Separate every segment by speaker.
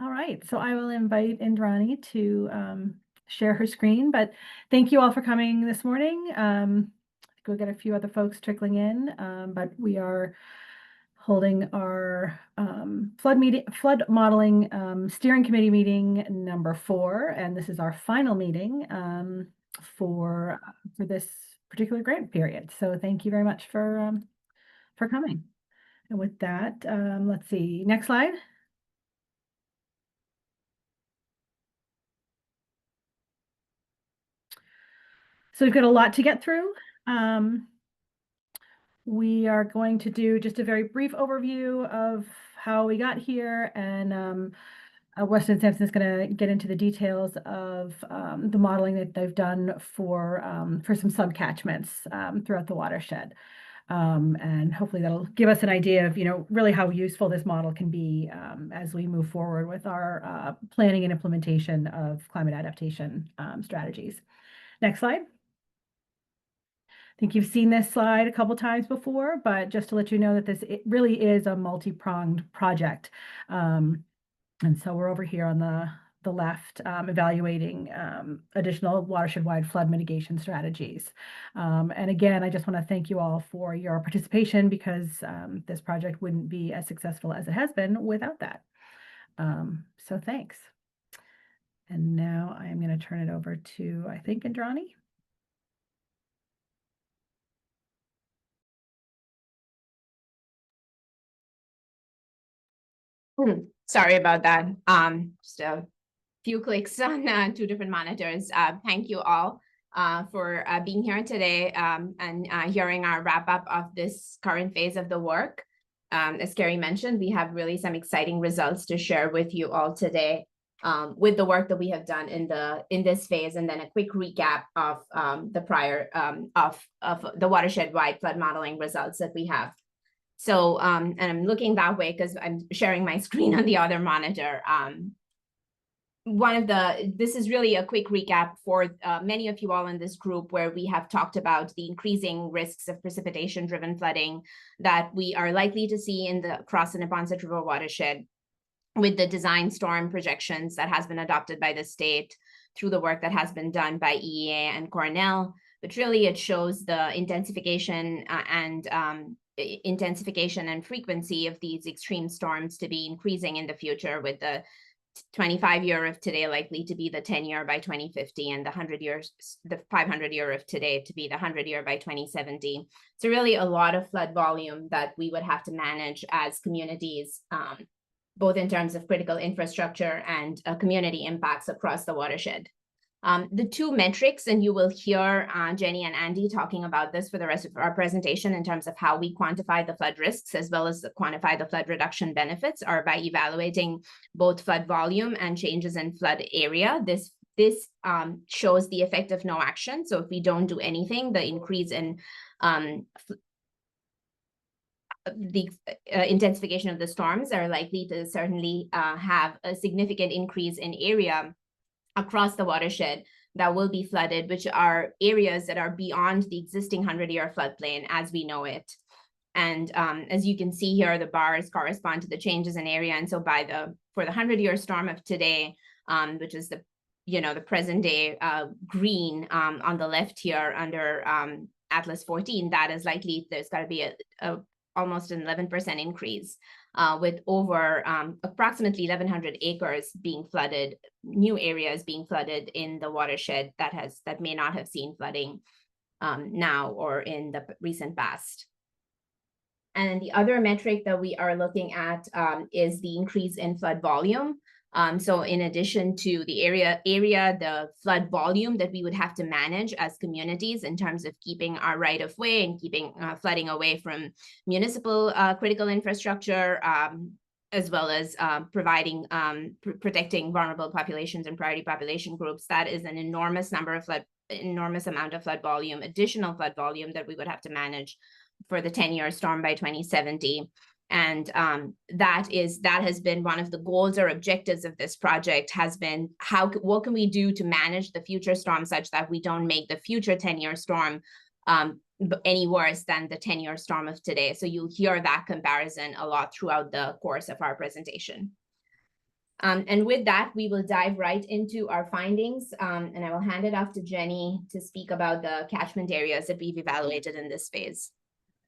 Speaker 1: All right, so I will invite Indrani to share her screen, but thank you all for coming this morning. Go get a few other folks trickling in, but we are holding our flood modeling steering committee meeting number 4, and this is our final meeting for this particular grant period. So thank you very much for coming. And with that, let's see, next slide. So we've got a lot to get through. We are going to do just a very brief overview of how we got here, and Weston Sampson is going to get into the details of the modeling that they've done for some subcatchments throughout the watershed. And hopefully that'll give us an idea of, really how useful this model can be as we move forward with our planning and implementation of climate adaptation strategies. Next slide. I think you've seen this slide a couple times before, but just to let you know that it really is a multi-pronged project. And so we're over here on the left evaluating additional watershed-wide flood mitigation strategies. And again, I just want to thank you all for your participation, because this project wouldn't be as successful as it has been without that. So thanks. And now I'm going to turn it over to, I think, Indrani.
Speaker 2: Sorry about that. Just a few clicks on 2 different monitors. Thank you all for being here today and hearing our wrap up of this current phase of the work. As Carrie mentioned, we have really some exciting results to share with you all today with the work that we have done in this phase, and then a quick recap of the prior of the watershed-wide flood modeling results that we have. So, and I'm looking that way because I'm sharing my screen on the other monitor. This is really a quick recap for many of you all in this group, where we have talked about the increasing risks of precipitation-driven flooding that we are likely to see across the Neponset River watershed, with the design storm projections that has been adopted by the state through the work that has been done by EEA and Cornell. But really, it shows the intensification and frequency of these extreme storms to be increasing in the future, with the 25-year of today likely to be the 10-year by 2050, and the 500-year of today to be the 100-year by 2070. So really a lot of flood volume that we would have to manage as communities, both in terms of critical infrastructure and community impacts across the watershed. The 2 metrics, and you will hear Jenny and Andy talking about this for the rest of our presentation in terms of how we quantify the flood risks as well as quantify the flood reduction benefits, are by evaluating both flood volume and changes in flood area. This shows the effect of no action. So if we don't do anything, the increase in the intensification of the storms are likely to certainly have a significant increase in area across the watershed that will be flooded, which are areas that are beyond the existing 100-year floodplain as we know it. And as you can see here, the bars correspond to the changes in area. And so for the 100-year storm of today, which is the present day green on the left here under Atlas 14, that is likely, there's got to be a almost an 11% increase, with over approximately 1,100 acres being flooded, new areas being flooded in the watershed that may not have seen flooding now or in the recent past. And the other metric that we are looking at is the increase in flood volume. So in addition to the area, the flood volume that we would have to manage as communities in terms of keeping our right of way and keeping flooding away from municipal critical infrastructure, as well as protecting vulnerable populations and priority population groups. That is an enormous amount of flood volume, additional flood volume that we would have to manage for the 10-year storm by 2070. And that has been one of the goals or objectives of this project, has been what can we do to manage the future storm such that we don't make the future 10-year storm any worse than the 10-year storm of today. So you'll hear that comparison a lot throughout the course of our presentation. And with that, we will dive right into our findings, and I will hand it off to Jenny to speak about the catchment areas that we've evaluated in this phase.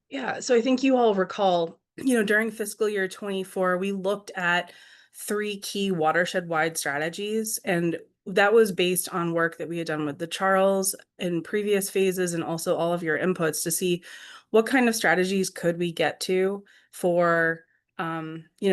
Speaker 3: Yeah, so I think you all recall, during fiscal year 24, we looked at 3 key watershed-wide strategies, and that was based on work that we had done with the Charles in previous phases and also all of your inputs to see what kind of strategies could we get to for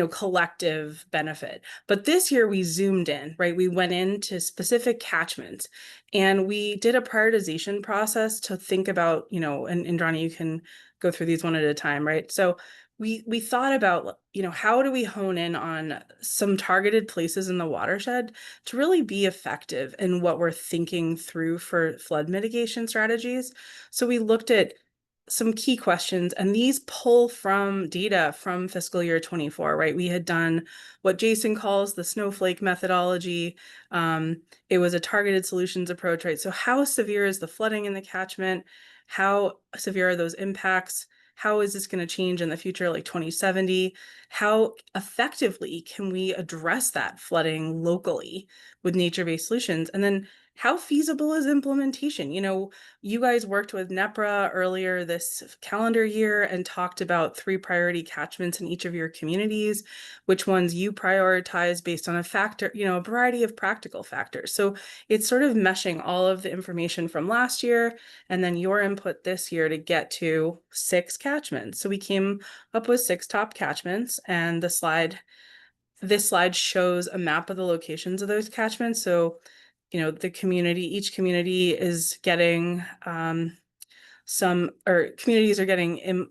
Speaker 3: collective benefit. But this year we zoomed in, right? We went into specific catchments and we did a prioritization process to think about, and Indrani, you can go through these one at a time, right? So we thought about, how do we hone in on some targeted places in the watershed to really be effective in what we're thinking through for flood mitigation strategies. So we looked at some key questions, and these pull from data from fiscal year 24, right? We had done what Jason calls the snowflake methodology. It was a targeted solutions approach, right? So how severe is the flooding in the catchment? How severe are those impacts? How is this going to change in the future, like 2070? How effectively can we address that flooding locally with nature-based solutions? And then how feasible is implementation? You guys worked with NEPRA earlier this calendar year and talked about 3 priority catchments in each of your communities, which ones you prioritize based on a variety of practical factors. So it's sort of meshing all of the information from last year and then your input this year to get to 6 catchments. So we came up with 6 top catchments, and this slide shows a map of the locations of those catchments. So each community is getting communities are getting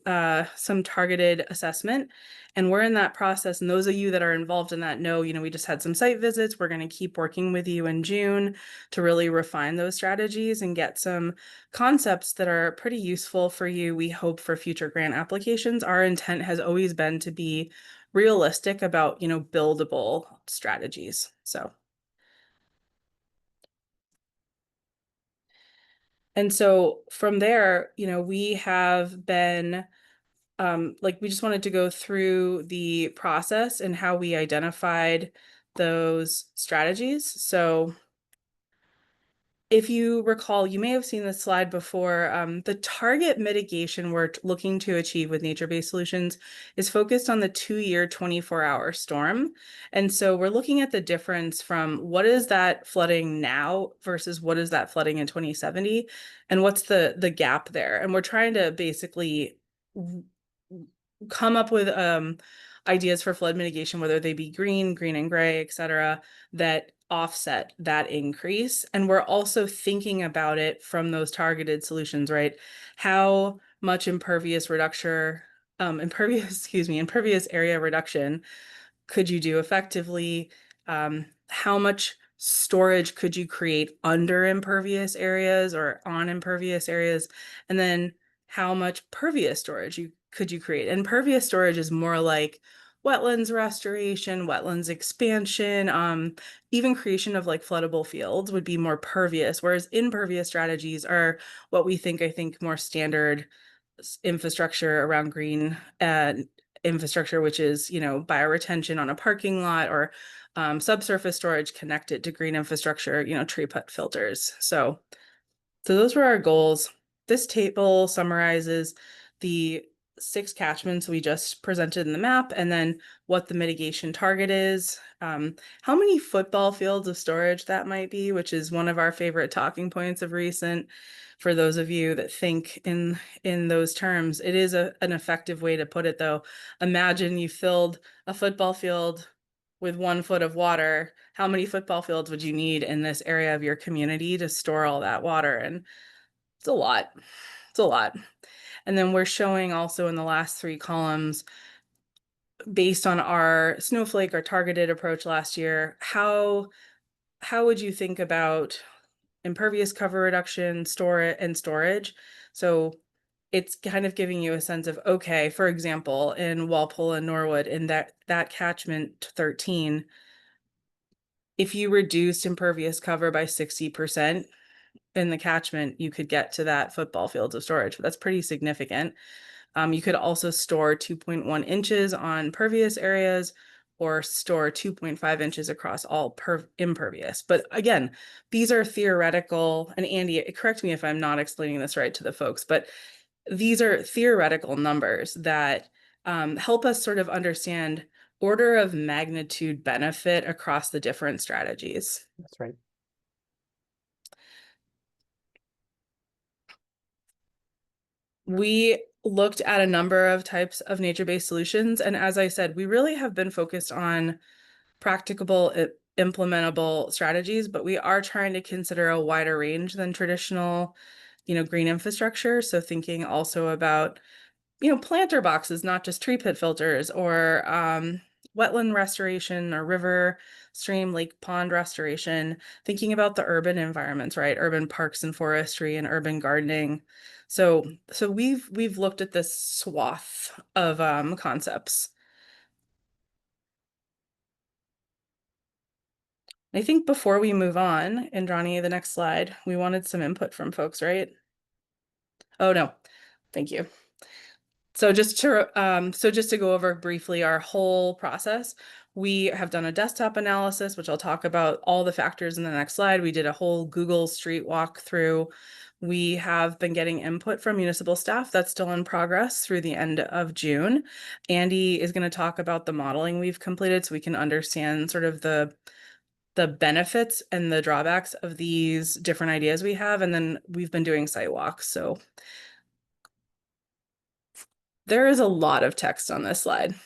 Speaker 3: some targeted assessment, and we're in that process. And those of you that are involved in that know, we just had some site visits. We're going to keep working with you in June to really refine those strategies and get some concepts that are pretty useful for you. We hope for future grant applications. Our intent has always been to be realistic about, buildable strategies. And so from there, we have been we just wanted to go through the process and how we identified those strategies. So if you recall, you may have seen this slide before, the target mitigation we're looking to achieve with nature-based solutions is focused on the 2-year, 24-hour storm. And so we're looking at the difference from what is that flooding now versus what is that flooding in 2070, and what's the gap there. And we're trying to basically come up with ideas for flood mitigation, whether they be green and gray, et cetera, that offset that increase. And we're also thinking about it from those targeted solutions, right? How much impervious area reduction could you do effectively? How much storage could you create under impervious areas or on impervious areas? And then how much pervious storage could you create? And pervious storage is more like wetlands restoration, wetlands expansion, even creation of like floodable fields would be more pervious, whereas impervious strategies are what I think more standard infrastructure around green infrastructure, which is, bioretention on a parking lot or subsurface storage connected to green infrastructure, tree put filters. So those were our goals. This table summarizes the 6 catchments we just presented in the map, and then what the mitigation target is, how many football fields of storage that might be, which is one of our favorite talking points of recent. For those of you that think in those terms, it is an effective way to put it, though. Imagine you filled a football field with 1 foot of water. How many football fields would you need in this area of your community to store all that water? And it's a lot. It's a lot. And then we're showing also in the last 3 columns, based on our snowflake, our targeted approach last year, how would you think about impervious cover reduction, storage? So it's kind of giving you a sense of, okay, for example, in Walpole and Norwood, in that catchment 13, if you reduced impervious cover by 60% in the catchment, you could get to that football fields of storage. That's pretty significant. You could also store 2.1 inches on pervious areas, or store 2.5 inches across all impervious. But again, these are theoretical, and Andy, correct me if I'm not explaining this right to the folks, but these are theoretical numbers that help us sort of understand order of magnitude benefit across the different strategies.
Speaker 4: That's right.
Speaker 3: We looked at a number of types of nature-based solutions, and as I said, we really have been focused on practicable, implementable strategies, but we are trying to consider a wider range than traditional, green infrastructure. So thinking also about, planter boxes, not just tree pit filters, or wetland restoration, or river, stream, lake, pond restoration, thinking about the urban environments, right? Urban parks and forestry and urban gardening. So we've looked at this swath of concepts. I think before we move on, Indrani, the next slide, we wanted some input from folks, right? Oh, no, thank you. So just to go over briefly our whole process, we have done a desktop analysis, which I'll talk about all the factors in the next slide. We did a whole Google Street walk through. We have been getting input from municipal staff. That's still in progress through the end of June. Andy is going to talk about the modeling we've completed so we can understand sort of the benefits and the drawbacks of these different ideas we have. And then we've been doing site walks. So there is a lot of text on this slide.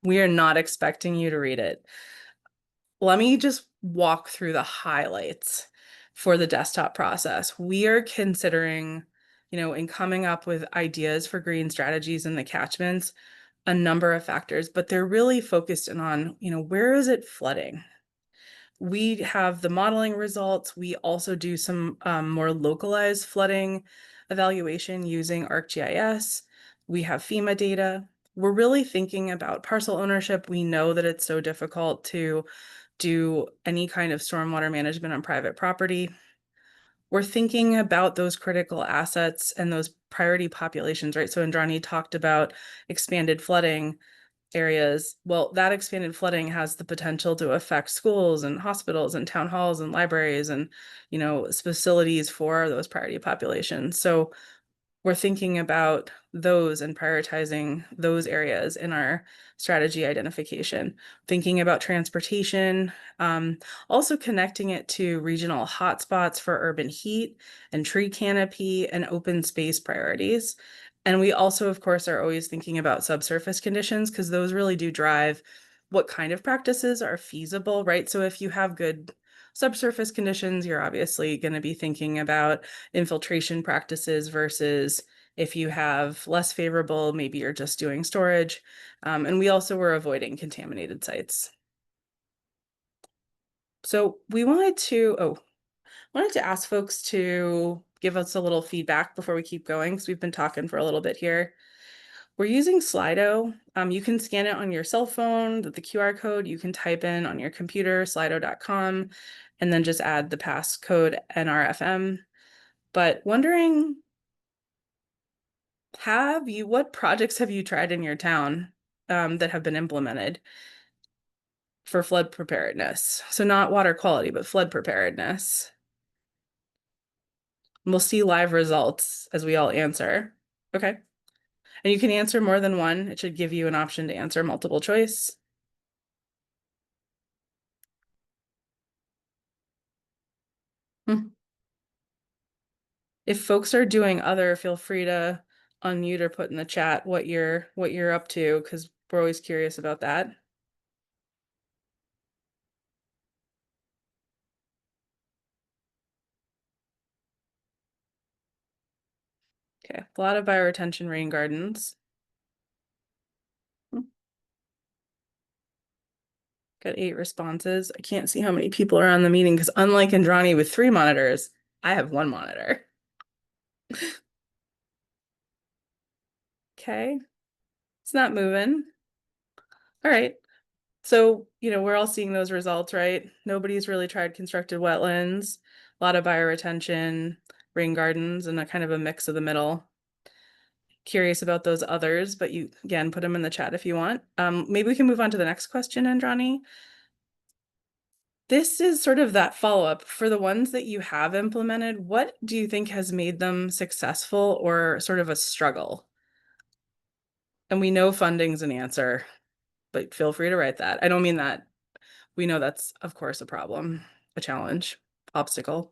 Speaker 3: We are not expecting you to read it. Let me just walk through the highlights for the desktop process. We are considering, in coming up with ideas for green strategies in the catchments, a number of factors, but they're really focused in on, where is it flooding? We have the modeling results. We also do some more localized flooding evaluation using ArcGIS. We have FEMA data. We're really thinking about parcel ownership. We know that it's so difficult to do any kind of stormwater management on private property. We're thinking about those critical assets and those priority populations, right? So Indrani talked about expanded flooding areas. Well, that expanded flooding has the potential to affect schools and hospitals and town halls and libraries and, facilities for those priority populations. So we're thinking about those and prioritizing those areas in our strategy identification, thinking about transportation, also connecting it to regional hotspots for urban heat and tree canopy and open space priorities. And we also, of course, are always thinking about subsurface conditions because those really do drive what kind of practices are feasible, right? So if you have good subsurface conditions, you're obviously going to be thinking about infiltration practices versus if you have less favorable, maybe you're just doing storage. And we also were avoiding contaminated sites. So we wanted to ask folks to give us a little feedback before we keep going because we've been talking for a little bit here. We're using Slido. You can scan it on your cell phone, the QR code, you can type in on your computer, slido.com, and then just add the passcode NRFM. But wondering, what projects have you tried in your town that have been implemented for flood preparedness? So not water quality, but flood preparedness. We'll see live results as we all answer. Okay. And you can answer more than one. It should give you an option to answer multiple choice. If folks are doing other, feel free to unmute or put in the chat what you're up to, because we're always curious about that. Okay, a lot of bioretention rain gardens. Got 8 responses. I can't see how many people are on the meeting because unlike Indrani with 3 monitors, I have 1 monitor. Okay, it's not moving. All right. So, we're all seeing those results, right? Nobody's really tried constructed wetlands, a lot of bioretention, rain gardens, and a kind of a mix of the middle. curious about those others, but you, again, put them in the chat if you want. Maybe we can move on to the next question, Andrani. This is sort of that follow-up. For the ones that you have implemented, what do you think has made them successful or sort of a struggle? And we know funding's an answer, but feel free to write that. I don't mean that. We know that's, of course, a problem, a challenge, obstacle.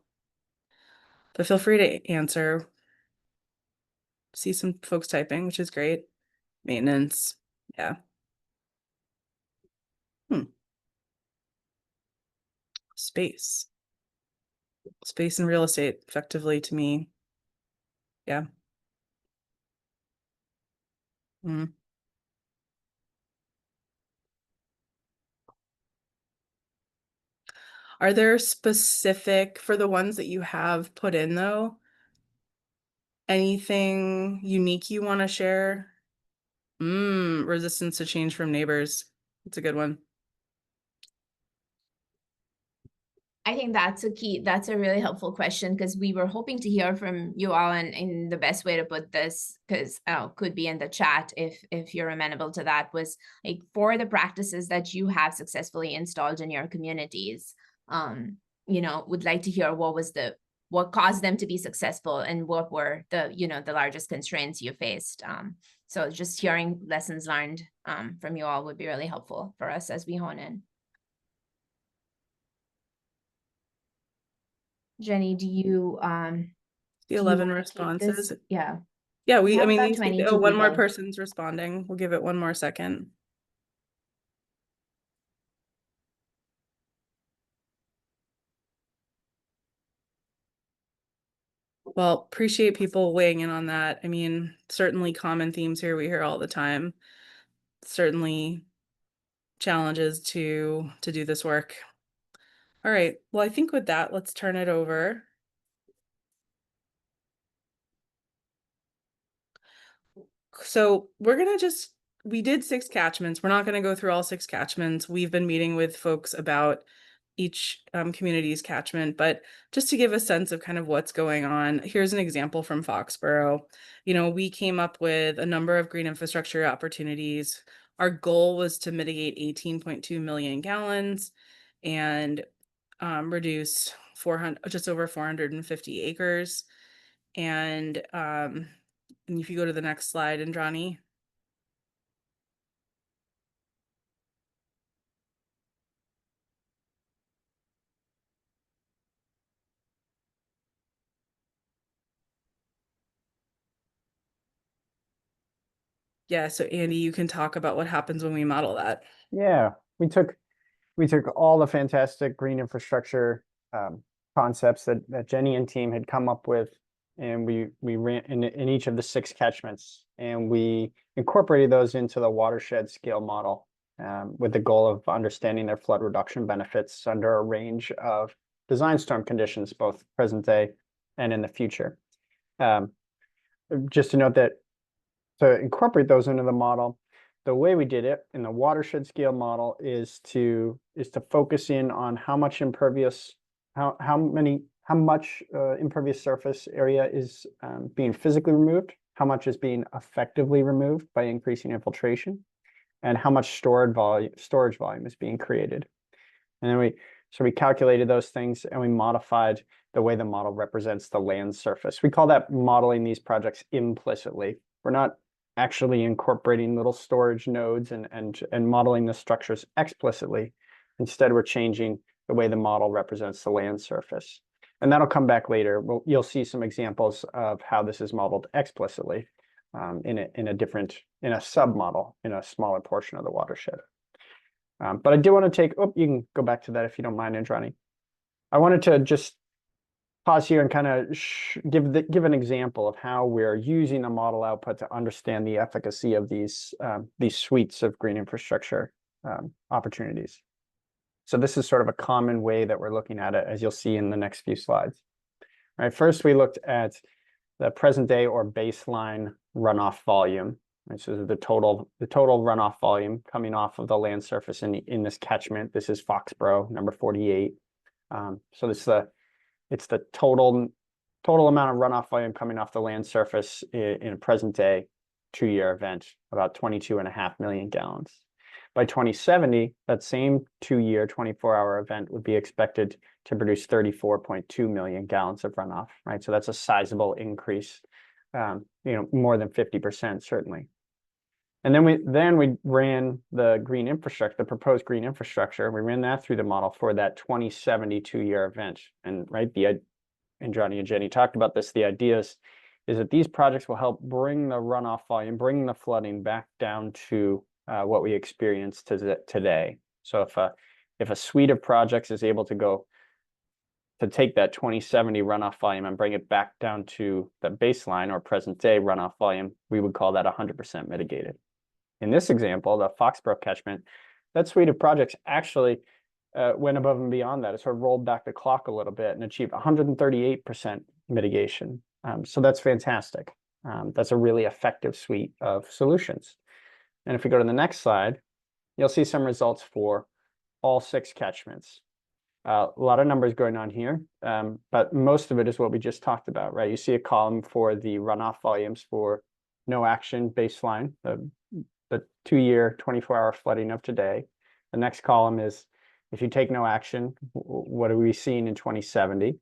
Speaker 3: But feel free to answer. See some folks typing, which is great. Maintenance. Yeah. Space. Space and real estate, effectively, to me. Yeah. Mm. Are there specific, for the ones that you have put in though, anything unique you want to share? Resistance to change from neighbors. It's a good one.
Speaker 2: I think that's a key, that's a really helpful question, because we were hoping to hear from you all, and the best way to put this, because could be in the chat if you're amenable to that, was like, for the practices that you have successfully installed in your communities, you know, would like to hear what caused them to be successful, and what were the, you know, the largest constraints you faced. So just hearing lessons learned from you all would be really helpful for us as we hone in. Jenny, do you
Speaker 3: The
Speaker 2: do you
Speaker 3: 11
Speaker 2: wanna take this?
Speaker 3: responses.
Speaker 2: Yeah.
Speaker 3: Yeah,
Speaker 2: We
Speaker 3: I
Speaker 2: have
Speaker 3: mean,
Speaker 2: about
Speaker 3: these
Speaker 2: 22
Speaker 3: one more
Speaker 2: people.
Speaker 3: person's responding. We'll give it one more second. Well, appreciate people weighing in on that. I mean, certainly common themes here we hear all the time. Certainly challenges to do this work. All right. Well, I think with that, let's turn it over. So we're gonna we did 6 catchments. We're not gonna go through all 6 catchments. We've been meeting with folks about each community's catchment, but just to give a sense of kind of what's going on, here's an example from Foxborough. You know, we came up with a number of green infrastructure opportunities. Our goal was to mitigate 18.2 million gallons and reduce just over 450 acres. And if you go to the next slide, Andrani. Yeah, so Andy, you can talk about what happens when we model that.
Speaker 4: Yeah, we took all the fantastic green infrastructure concepts that Jenny and team had come up with, and we ran in each of the 6 catchments, and we incorporated those into the watershed scale model with the goal of understanding their flood reduction benefits under a range of design storm conditions, both present day and in the future. Just to note that to incorporate those into the model, the way we did it in the watershed scale model is to focus in on how much impervious surface area is being physically removed, how much is being effectively removed by increasing infiltration, and how much storage volume is being created. And then we calculated those things, and we modified the way the model represents the land surface. We call that modeling these projects implicitly. We're not actually incorporating little storage nodes and modeling the structures explicitly. Instead, we're changing the way the model represents the land surface. And that'll come back later. You'll see some examples of how this is modeled explicitly in a submodel in a smaller portion of the watershed. But I do want to you can go back to that if you don't mind, Andrani. I wanted to just pause here and kind of give an example of how we're using the model output to understand the efficacy of these suites of green infrastructure opportunities. So this is sort of a common way that we're looking at it, as you'll see in the next few slides. All right, first we looked at the present day or baseline runoff volume. Right, so the total runoff volume coming off of the land surface in this catchment. This is Foxborough, number 48. So it's the total amount of runoff volume coming off the land surface in present day. 2-year event, about 22.5 million gallons. By 2070, that same 2-year, 24-hour event would be expected to produce 34.2 million gallons of runoff, right? So that's a sizable increase, more than 50%, certainly. And then we ran the green infrastructure, the proposed green infrastructure. We ran that through the model for that 2070 2-year event. And right, and Johnny and Jenny talked about this. The idea is that these projects will help bring the runoff volume, bring the flooding back down to what we experience today. So if a suite of projects is able to take that 2070 runoff volume and bring it back down to the baseline or present day runoff volume, we would call that 100% mitigated. In this example, the Foxborough catchment, that suite of projects actually went above and beyond that. It sort of rolled back the clock a little bit and achieved 138% mitigation. So that's fantastic. That's a really effective suite of solutions. And if we go to the next slide, you'll see some results for all 6 catchments. A lot of numbers going on here, but most of it is what we just talked about, right? You see a column for the runoff volumes for no action baseline, the 2-year, 24-hour flooding of today. The next column is if you take no action, what are we seeing in 2070?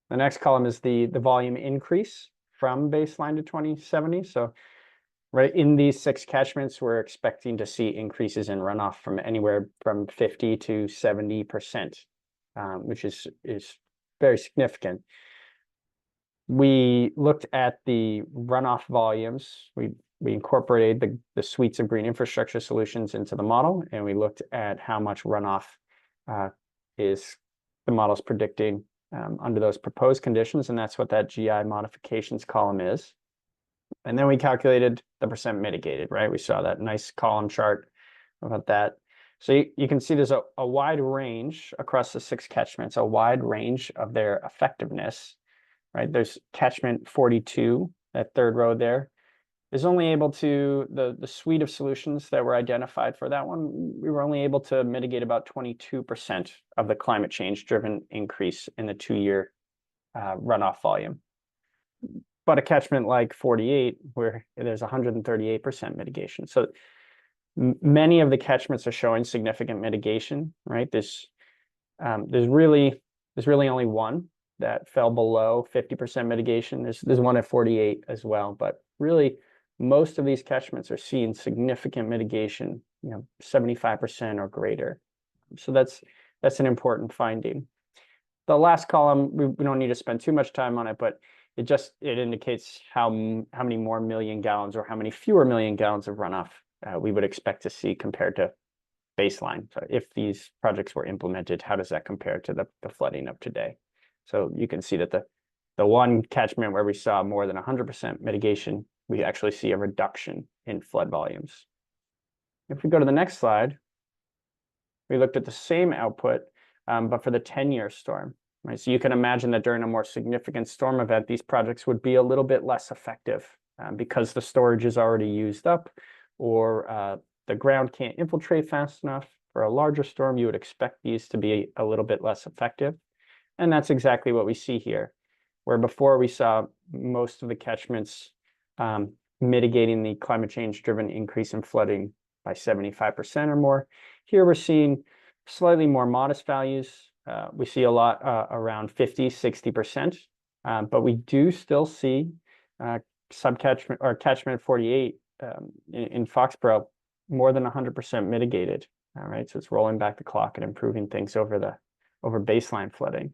Speaker 4: The next column is the volume increase from baseline to 2070. So right in these 6 catchments, we're expecting to see increases in runoff from anywhere from 50 to 70%, which is very significant. We looked at the runoff volumes. We incorporated the suites of green infrastructure solutions into the model, and we looked at how much runoff is the model's predicting under those proposed conditions, and that's what that GI modifications column is. And then we calculated the percent mitigated, right? We saw that nice column chart about that. So you can see there's a wide range across the 6 catchments, a wide range of their effectiveness, right? There's catchment 42, that third row there, is only able to, the suite of solutions that were identified for that one, we were only able to mitigate about 22% of the climate change driven increase in the 2-year runoff volume. But a catchment like 48, where there's 138% mitigation. So many of the catchments are showing significant mitigation, right? There's really only one that fell below 50% mitigation. There's one at 48 as well, but really most of these catchments are seeing significant mitigation, 75% or greater. So that's an important finding. The last column, we don't need to spend too much time on it, but it indicates how many more million gallons or how many fewer million gallons of runoff we would expect to see compared to baseline. So if these projects were implemented, how does that compare to the flooding of today? So you can see that the one catchment where we saw more than 100% mitigation, we actually see a reduction in flood volumes. If we go to the next slide, we looked at the same output, but for the 10-year storm. Right? So you can imagine that during a more significant storm event, these projects would be a little bit less effective because the storage is already used up, or the ground can't infiltrate fast enough. For a larger storm, you would expect these to be a little bit less effective. And that's exactly what we see here, where before we saw most of the catchments mitigating the climate change driven increase in flooding by 75% or more. Here we're seeing slightly more modest values. We see a lot around 50, 60%, but we do still see subcatchment or catchment 48 in Foxborough more than 100% mitigated. All right, so it's rolling back the clock and improving things over baseline flooding.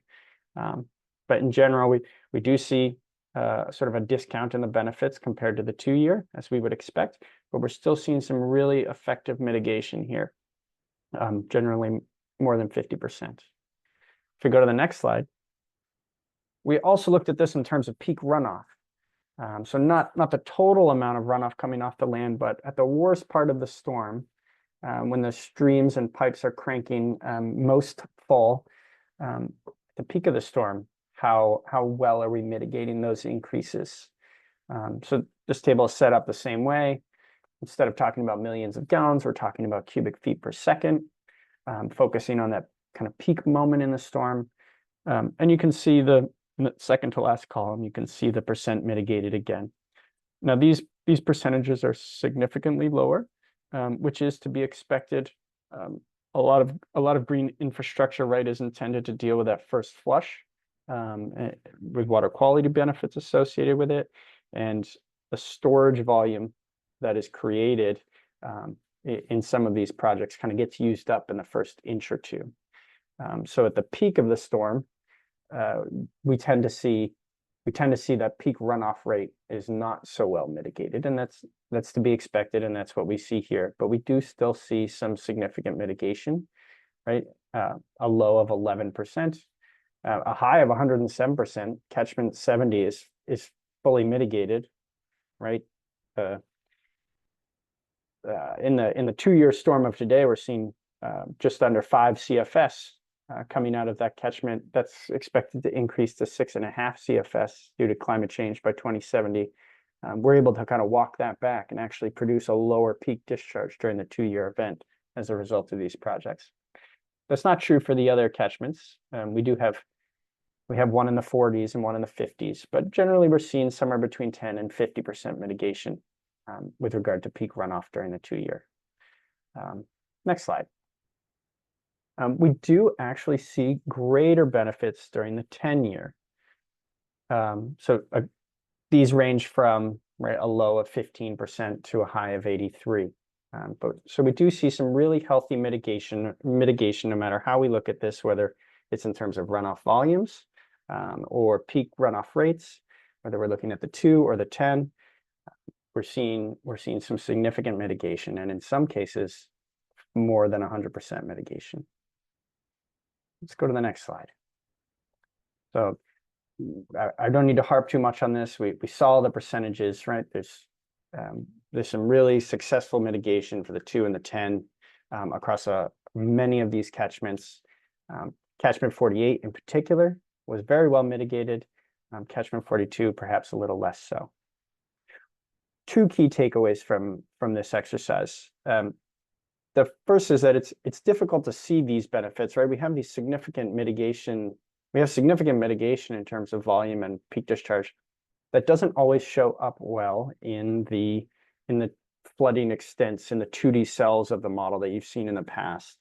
Speaker 4: But in general, we do see sort of a discount in the benefits compared to the 2-year, as we would expect, but we're still seeing some really effective mitigation here, generally more than 50%. If we go to the next slide, we also looked at this in terms of peak runoff. So not the total amount of runoff coming off the land, but at the worst part of the storm, when the streams and pipes are cranking most full, the peak of the storm, how well are we mitigating those increases? So this table is set up the same way. Instead of talking about millions of gallons, we're talking about cubic feet per second, focusing on that kind of peak moment in the storm. And you can see in the second to last column, you can see the percent mitigated again. Now these these percentages are significantly lower, which is to be expected. A lot of green infrastructure, right, is intended to deal with that first flush, with water quality benefits associated with it, and the storage volume that is created in some of these projects kind of gets used up in the first inch or two. So at the peak of the storm, we tend to see that peak runoff rate is not so well mitigated, and that's to be expected, and that's what we see here. But we do still see some significant mitigation, right? A low of 11%, a high of 107%. Catchment 70 is fully mitigated, right? In the 2-year storm of today, we're seeing just under 5 CFS coming out of that catchment. That's expected to increase to 6.5 CFS due to climate change by 2070. We're able to kind of walk that back and actually produce a lower peak discharge during the 2-year event as a result of these projects. That's not true for the other catchments. We have one in the 40s and one in the 50s, but generally we're seeing somewhere between 10 and 50% mitigation with regard to peak runoff during the 2-year. Next slide. We do actually see greater benefits during the 10-year. These range from a low of 15% to a high of 83. So we do see some really healthy mitigation no matter how we look at this, whether it's in terms of runoff volumes or peak runoff rates, whether we're looking at the 2 or the 10. We're seeing some significant mitigation, and in some cases, more than 100% mitigation. Let's go to the next slide. So I don't need to harp too much on this. We saw the percentages, right? There's some really successful mitigation for the 2 and the 10 across many of these catchments. Catchment 48 in particular was very well mitigated. Catchment 42 perhaps a little less so. 2 key takeaways from this exercise. The first is that it's difficult to see these benefits, right? We have significant mitigation in terms of volume and peak discharge that doesn't always show up well in the flooding extents in the 2D cells of the model that you've seen in the past.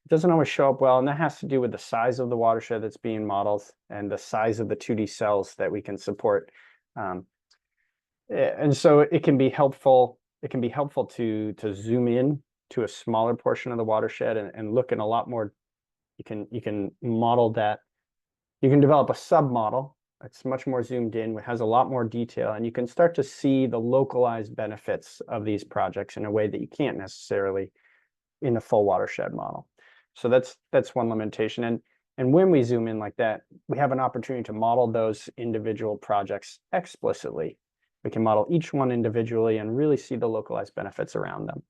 Speaker 4: It doesn't always show up well, and that has to do with the size of the watershed that's being modeled and the size of the 2D cells that we can support. And so it can be helpful to zoom in to a smaller portion of the watershed and look in a lot more. You can model that. You can develop a sub-model that's much more zoomed in, which has a lot more detail, and you can start to see the localized benefits of these projects in a way that you can't necessarily in the full watershed model. So that's one limitation. And when we zoom in like that, we have an opportunity to model those individual projects explicitly. We can model each one individually and really see the localized benefits around them.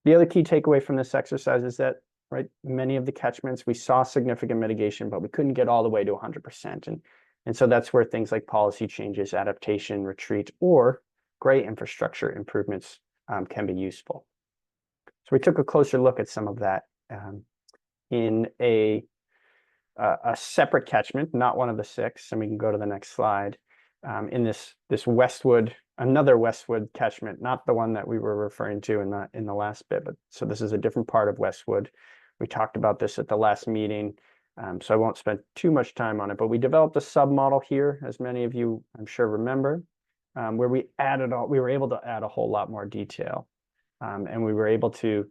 Speaker 4: The other key takeaway from this exercise is that, right, many of the catchments, we saw significant mitigation, but we couldn't get all the way to 100%. And so that's where things like policy changes, adaptation, retreat, or gray infrastructure improvements can be useful. So we took a closer look at some of that in a separate catchment, not one of the 6, and we can go to the next slide. In this Westwood, another Westwood catchment, not the one that we were referring to in the last bit, but so this is a different part of Westwood. We talked about this at the last meeting, so I won't spend too much time on it, but we developed a submodel here, as many of you I'm sure remember, where we were able to add a whole lot more detail. And we were able to,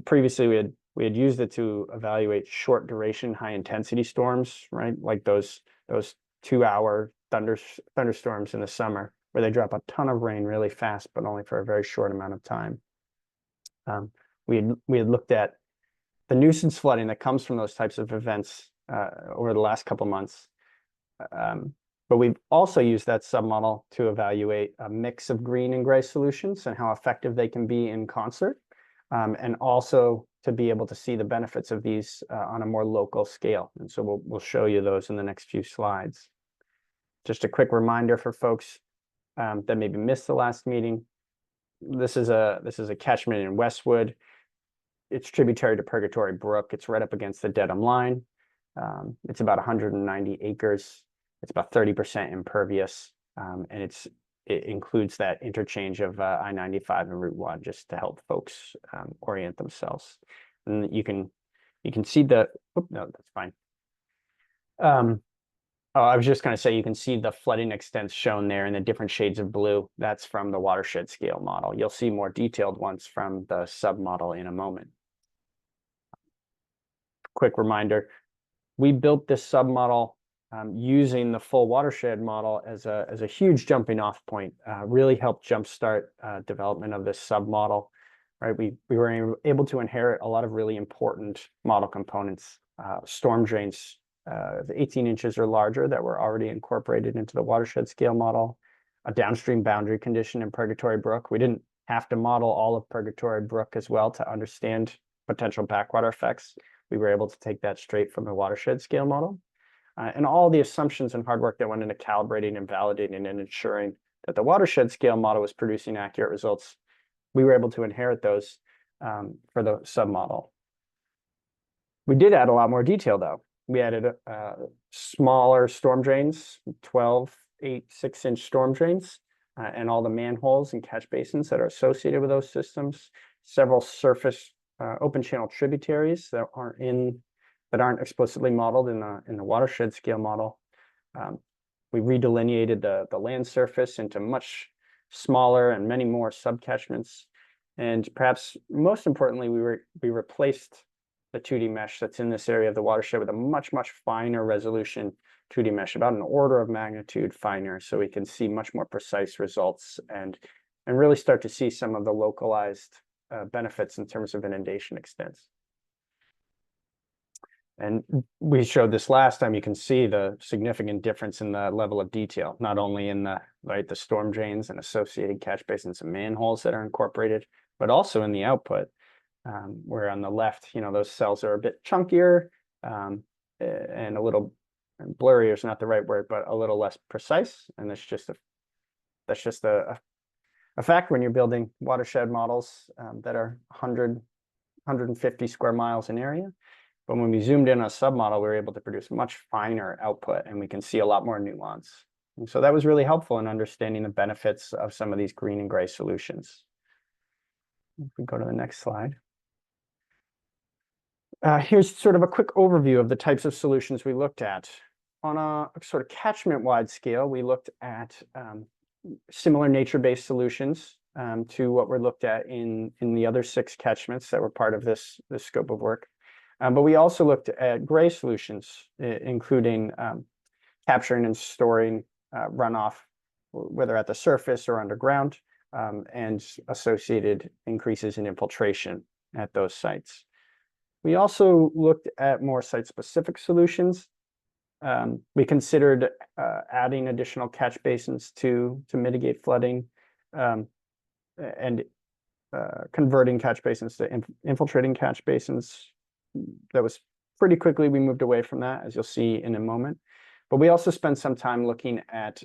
Speaker 4: previously we had used it to evaluate short duration, high intensity storms, right? Like those 2-hour thunderstorms in the summer where they drop a ton of rain really fast, but only for a very short amount of time. We had looked at the nuisance flooding that comes from those types of events over the last couple months. But we've also used that submodel to evaluate a mix of green and gray solutions and how effective they can be in concert, and also to be able to see the benefits of these on a more local scale. And so we'll show you those in the next few slides. Just a quick reminder for folks that maybe missed the last meeting. This is a catchment in Westwood. It's tributary to Purgatory Brook. It's right up against the Dedham line. It's about 190 acres. It's about 30% impervious, and it's it includes that interchange of I-95 and Route 1 just to help folks orient themselves. And you can see the, no, that's fine. Oh, I was just going to say, you can see the flooding extents shown there in the different shades of blue. That's from the watershed scale model. You'll see more detailed ones from the submodel in a moment. Quick reminder, we built this submodel using the full watershed model as a huge jumping off point, really helped jumpstart development of this submodel. Right, we were able to inherit a lot of really important model components, storm drains, 18 inches or larger that were already incorporated into the watershed scale model, a downstream boundary condition in Purgatory Brook. We didn't have to model all of Purgatory Brook as well to understand potential backwater effects. We were able to take that straight from the watershed scale model. And all the assumptions and hard work that went into calibrating and validating and ensuring that the watershed scale model was producing accurate results, we were able to inherit those for the submodel. We did add a lot more detail though. We added smaller storm drains, 12, 8, 6-inch storm drains, and all the manholes and catch basins that are associated with those systems. Several surface open channel tributaries that aren't explicitly modeled in the watershed scale model. We redelineated the land surface into much smaller and many more subcatchments. And perhaps most importantly, we replaced the 2D mesh that's in this area of the watershed with a much finer resolution 2D mesh, about an order of magnitude finer, so we can see much more precise results and really start to see some of the localized benefits in terms of inundation extents. And we showed this last time. You can see the significant difference in the level of detail, not only in the storm drains and associated catch basins and manholes that are incorporated, but also in the output. Where on the left, those cells are a bit chunkier and a little blurrier is not the right word, but a little less precise. And that's just a fact when you're building watershed models that are 150 square miles in area. But when we zoomed in on a submodel, we were able to produce much finer output, and we can see a lot more nuance. And so that was really helpful in understanding the benefits of some of these green and gray solutions. If we go to the next slide. Here's sort of a quick overview of the types of solutions we looked at. On a sort of catchment-wide scale, we looked at similar nature-based solutions to what were looked at in the other 6 catchments that were part of this scope of work. But we also looked at gray solutions, including capturing and storing runoff, whether at the surface or underground, and associated increases in infiltration at those sites. We also looked at more site-specific solutions. We considered adding additional catch basins to mitigate flooding and converting catch basins to infiltrating catch basins. That was pretty quickly, we moved away from that, as you'll see in a moment. But we also spent some time looking at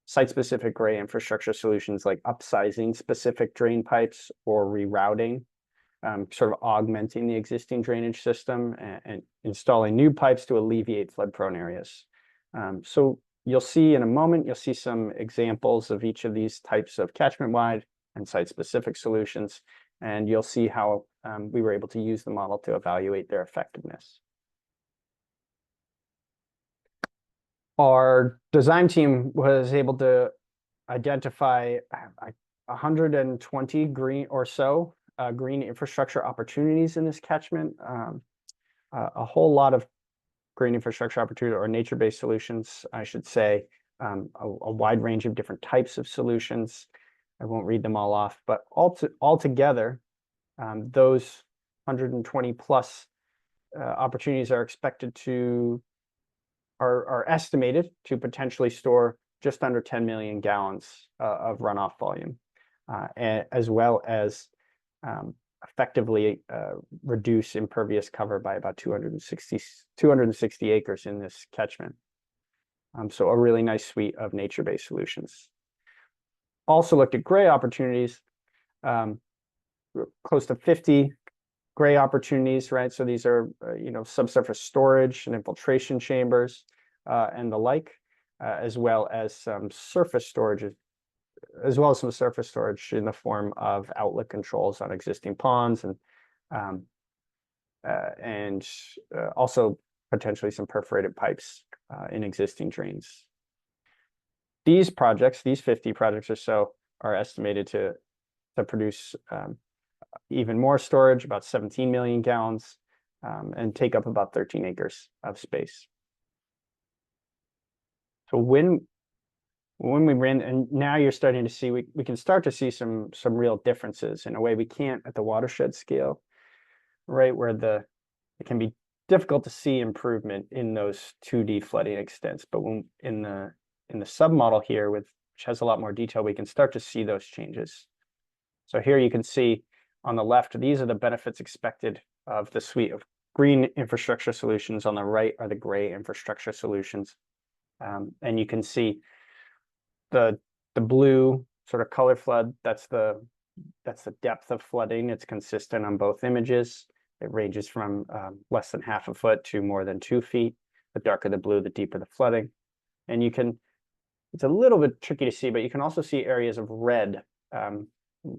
Speaker 4: site-specific gray infrastructure solutions like upsizing specific drain pipes or rerouting, sort of augmenting the existing drainage system and installing new pipes to alleviate flood-prone areas. So you'll see in a moment, you'll see some examples of each of these types of catchment-wide and site-specific solutions, and you'll see how we were able to use the model to evaluate their effectiveness. Our design team was able to identify 120 green or so green infrastructure opportunities in this catchment, a whole lot of green infrastructure opportunity or nature-based solutions, I should say, a wide range of different types of solutions. I won't read them all off, but altogether, those 120 plus opportunities are estimated to potentially store just under 10 million gallons of runoff volume, as well as effectively reduce impervious cover by about 260 acres in this catchment. So a really nice suite of nature-based solutions. Also looked at gray opportunities, close to 50 gray opportunities, right? So these are, subsurface storage and infiltration chambers and the like, as well as some surface storage as well as some surface storage in the form of outlet controls on existing ponds and also potentially some perforated pipes in existing drains. These projects, these 50 projects or so, are estimated to produce even more storage, about 17 million gallons, and take up about 13 acres of space. So when we ran, and now you're starting to see, we can start to see some real differences in a way we can't at the watershed scale, right? Where it can be difficult to see improvement in those 2D flooding extents, but when in the submodel here, which has a lot more detail, we can start to see those changes. So here you can see on the left, these are the benefits expected of the suite of green infrastructure solutions. On the right are the gray infrastructure solutions. And you can see the blue sort of color flood, that's the depth of flooding. It's consistent on both images. It ranges from less than half a foot to more than 2 feet. The darker the blue, the deeper the flooding. And you can, it's a little bit tricky to see, but you can also see areas of red,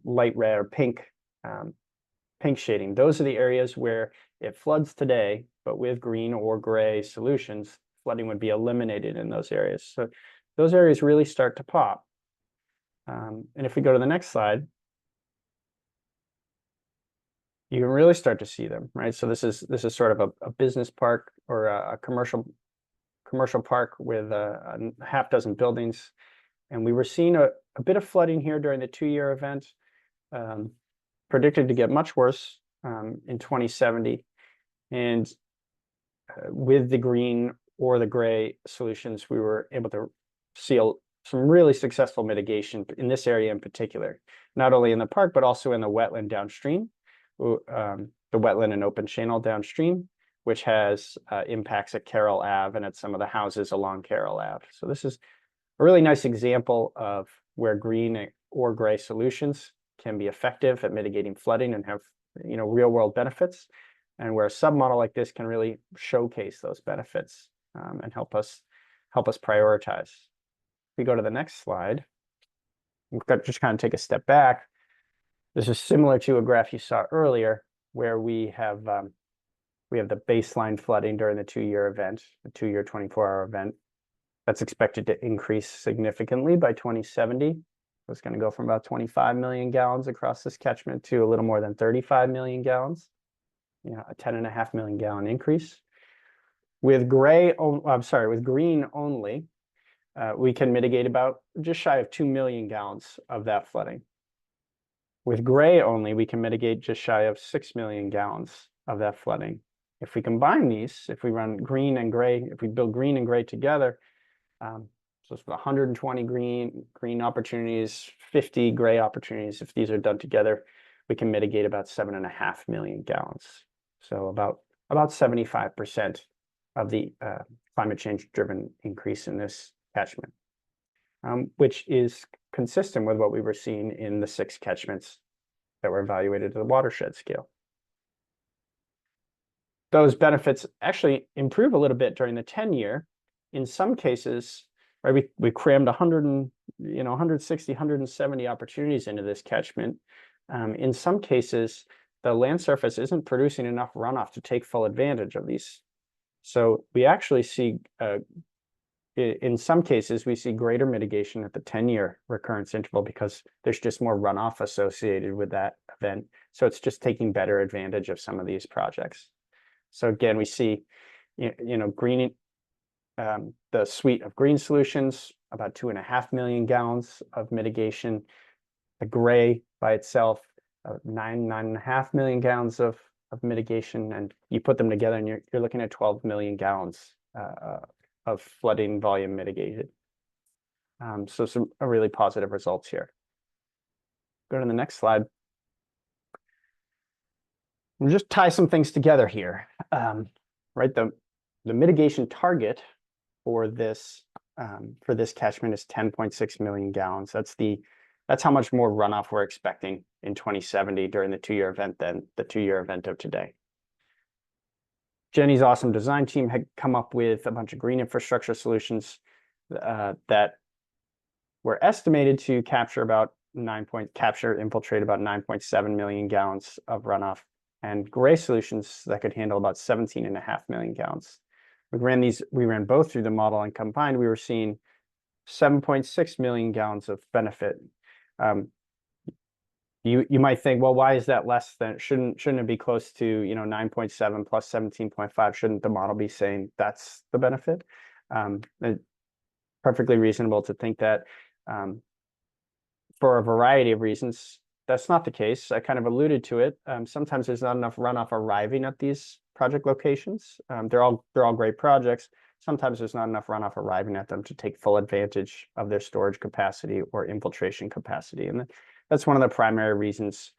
Speaker 4: light red or pink shading. Those are the areas where it floods today, but with green or gray solutions, flooding would be eliminated in those areas. So those areas really start to pop. And if we go to the next slide, you can really start to see them, right? So this is sort of a business park or a commercial park with a half dozen buildings. And we were seeing a bit of flooding here during the 2-year event, predicted to get much worse in 2070. And with the green or the gray solutions, we were able to see some really successful mitigation in this area in particular, not only in the park, but also in the wetland downstream, the wetland and open channel downstream, which has impacts at Carroll Ave and at some of the houses along Carroll Ave. So this is a really nice example of where green or gray solutions can be effective at mitigating flooding and have, you know, real world benefits, and where a submodel like this can really showcase those benefits and help us prioritize. If we go to the next slide, we've got to just kind of take a step back. This is similar to a graph you saw earlier, where we have the baseline flooding during the 2-year event, the 2-year 24-hour event. That's expected to increase significantly by 2070. It's going to go from about 25 million gallons across this catchment to a little more than 35 million gallons. You know, a 10.5 million gallon increase. With green only, we can mitigate about just shy of 2 million gallons of that flooding. With gray only, we can mitigate just shy of 6 million gallons of that flooding. If we combine these, if we run green and gray, if we build green and gray together, so it's 120 green opportunities, 50 gray opportunities. If these are done together, we can mitigate about 7.5 million gallons. So about 75% of the climate change driven increase in this catchment, which is consistent with what we were seeing in the 6 catchments that were evaluated at the watershed scale. Those benefits actually improve a little bit during the 10-year. In some cases, right, we crammed 160, 170 opportunities into this catchment. In some cases, the land surface isn't producing enough runoff to take full advantage of these. So we actually see, in some cases, we see greater mitigation at the 10-year recurrence interval because there's just more runoff associated with that event. So it's just taking better advantage of some of these projects. So again, we see, green, the suite of green solutions, about 2.5 million gallons of mitigation. The gray by itself, 9.5 million gallons of mitigation, and you put them together and you're looking at 12 million gallons of flooding volume mitigated. So some really positive results here. Go to the next slide. We'll just tie some things together here. Right, the mitigation target for this catchment is 10.6 million gallons. That's how much more runoff we're expecting in 2070 during the 2-year event than the 2-year event of today. Jenny's awesome design team had come up with a bunch of green infrastructure solutions that were estimated to capture about infiltrate about 9.7 million gallons of runoff, and gray solutions that could handle about 17.5 million gallons. We ran both through the model, and combined, we were seeing 7.6 million gallons of benefit. You might think, well, why is that less than, shouldn't it be close to, 9.7 plus 17.5? Shouldn't the model be saying that's the benefit? It's perfectly reasonable to think that, for a variety of reasons, that's not the case. I kind of alluded to it. Sometimes there's not enough runoff arriving at these project locations. They're all great projects. Sometimes there's not enough runoff arriving at them to take full advantage of their storage capacity or infiltration capacity. And that's one of the primary reasons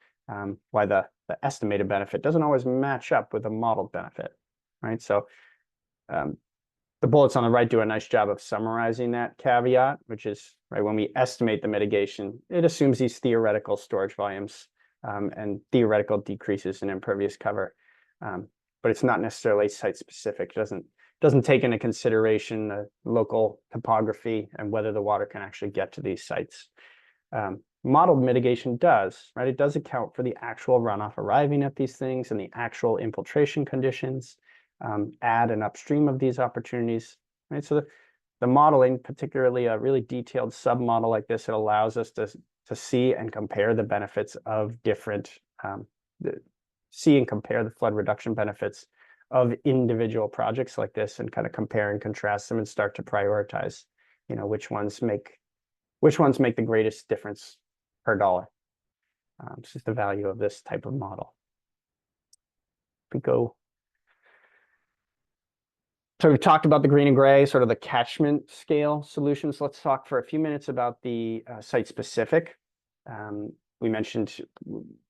Speaker 4: why the estimated benefit doesn't always match up with the modeled benefit, right? So the bullets on the right do a nice job of summarizing that caveat, which is, right, when we estimate the mitigation, it assumes these theoretical storage volumes and theoretical decreases in impervious cover. But it's not necessarily site specific. It doesn't take into consideration the local topography and whether the water can actually get to these sites. Modeled mitigation does, right? It does account for the actual runoff arriving at these things and the actual infiltration conditions, add and upstream of these opportunities, right? So the modeling, particularly a really detailed submodel like this, it allows us to see and compare the benefits of different, see and compare the flood reduction benefits of individual projects like this, and kind of compare and contrast them and start to prioritize, which ones make the greatest difference per dollar. This is the value of this type of model. So we've talked about the green and gray, sort of the catchment scale solutions. Let's talk for a few minutes about the site specific. We mentioned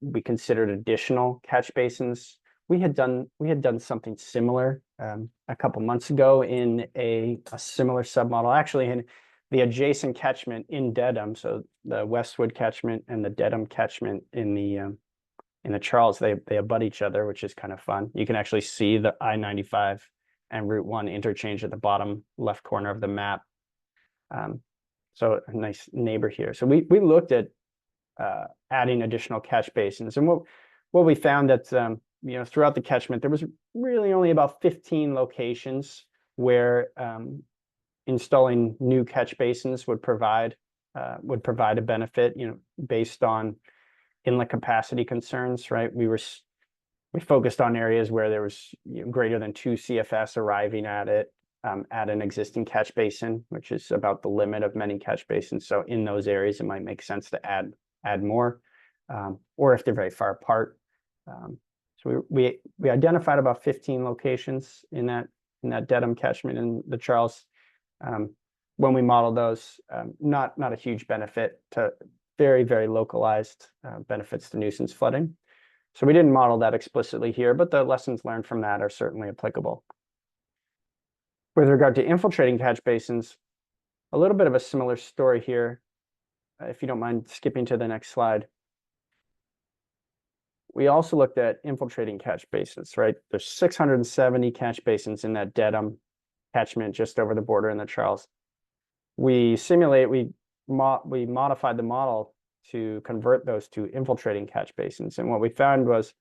Speaker 4: we considered additional catch basins. We had done something similar a couple months ago in a similar submodel, actually in the adjacent catchment in Dedham. So the Westwood catchment and the Dedham catchment in the Charles, they abut each other, which is kind of fun. You can actually see the I-95 and Route 1 interchange at the bottom left corner of the map. So a nice neighbor here. So we looked at adding additional catch basins, and what we found that throughout the catchment there was really only about 15 locations where installing new catch basins would provide a benefit, based on inlet capacity concerns, right? We focused on areas where there was greater than 2 CFS arriving at it, at an existing catch basin, which is about the limit of many catch basins. So in those areas, it might make sense to add more, or if they're very far apart. So we identified about 15 locations in that Dedham catchment in the Charles. When we modeled those, not a huge benefit to very, very localized benefits to nuisance flooding. So we didn't model that explicitly here, but the lessons learned from that are certainly applicable. With regard to infiltrating catch basins, a little bit of a similar story here. If you don't mind skipping to the next slide. We also looked at infiltrating catch basins, right? There's 670 catch basins in that Dedham catchment just over the border in the Charles. We modified the model to convert those to infiltrating catch basins. And what we found was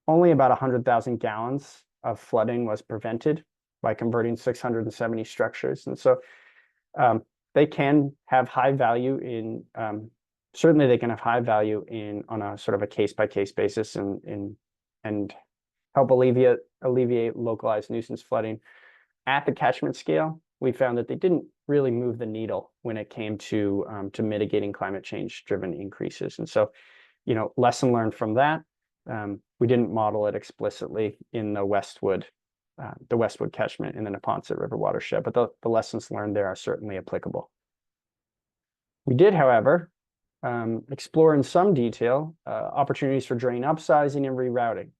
Speaker 4: only about 100,000 gallons of flooding was prevented by converting 670 structures. And so they can have high value in, certainly they can have high value on a sort of a case-by-case basis and help alleviate localized nuisance flooding. At the catchment scale, we found that they didn't really move the needle when it came to mitigating climate change driven increases. And so, lesson learned from that. We didn't model it explicitly in the Westwood catchment in the Neponset River watershed, but the lessons learned there are certainly applicable. We did, however, explore in some detail opportunities for drain upsizing and rerouting.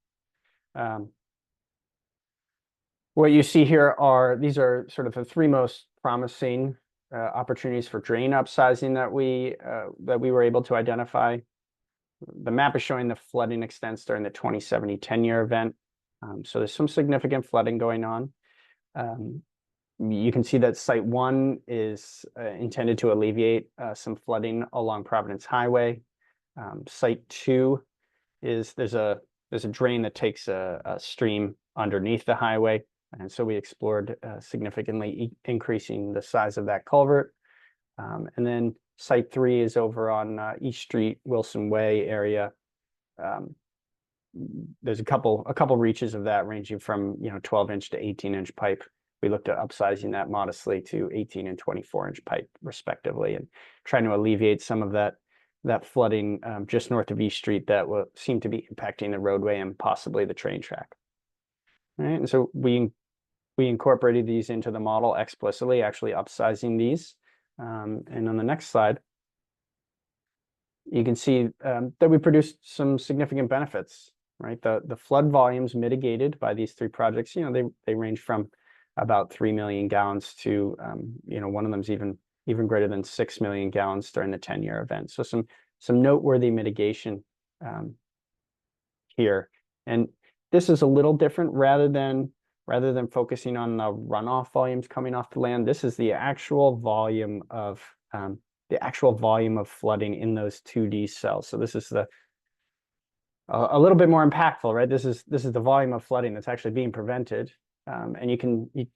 Speaker 4: What you see here these are sort of the 3 most promising opportunities for drain upsizing that we were able to identify. The map is showing the flooding extents during the 2070 10-year event. So there's some significant flooding going on. You can see that site 1 is intended to alleviate some flooding along Providence Highway. Site 2 is there's a drain that takes a stream underneath the highway, and so we explored significantly increasing the size of that culvert. And then site 3 is over on East Street, Wilson Way area. There's a couple reaches of that ranging from 12-inch to 18-inch pipe. We looked at upsizing that modestly to 18 and 24-inch pipe respectively, and trying to alleviate some of that flooding just north of East Street that will seem to be impacting the roadway and possibly the train track. All right, and so we incorporated these into the model explicitly, actually upsizing these. And on the next slide, you can see that we produced some significant benefits, right? The flood volumes mitigated by these 3 projects, they range from about 3 million gallons to, one of them's even greater than 6 million gallons during the 10-year event. So some noteworthy mitigation here. And this is a little different rather than focusing on the runoff volumes coming off the land. This is the actual volume of flooding in those 2D cells. So this is a little bit more impactful, right? This is the volume of flooding that's actually being prevented. And